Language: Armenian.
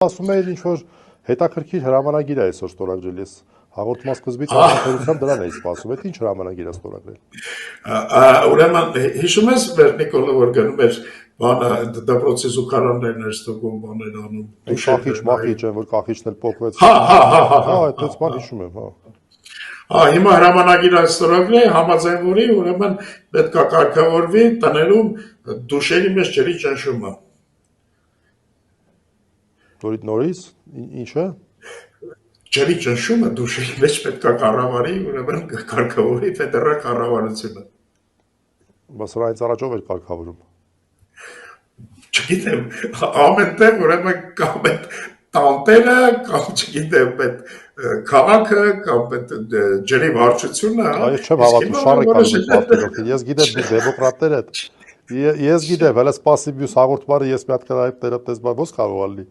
ասում էր ինչ որ հետաքրքիր հրամանագիր է այսօր ստորագրել, ես հաղորդման սկզբից անհամբերությամբ դրան էի սպասում, այդ ինչ հրամանագիր է ստորագրել։ Ուրեմն հիշում ես մեր Նիկոլը որ գնում էր բանը դպրոցի զուգարաններն էր ստուգում բաներ անում։ Կախիչ մախիչ են, որ կախիչն էլ փոխվեց։ Հա, այդպես բան հիշում եմ, հա։ Հիմա հրամանագիր ստորագրել համաձայն որի ուրեմն պետք է կարգավորվի տներում դուշերի մեջ ջրի ճնշումը։ Նորից ինչը։ Ջրի ճնշումը դուշերի մեջ պետք է կառավարի, ուրեմն կարգավորի ֆեդերալ կառավարությունը։ Բայց սրանից առաջով էր կարգավորում։ Չգիտեմ, ամեն տեղ ուրեմն կամ այդ տանտերը, կամ չգիտեմ, այդ քաղաքը, կամ այդ ջրի վարչությունը, Այս չեմ հավատում, շարի կանում պատկերով։ Ես գիտեմ դու դեմոկրատներ եք։ Ես գիտեմ, հələ սպասի մյուս հաղորդմանը ես մի հատ կրայებ տերապտես բան ո՞ս կարող ալի։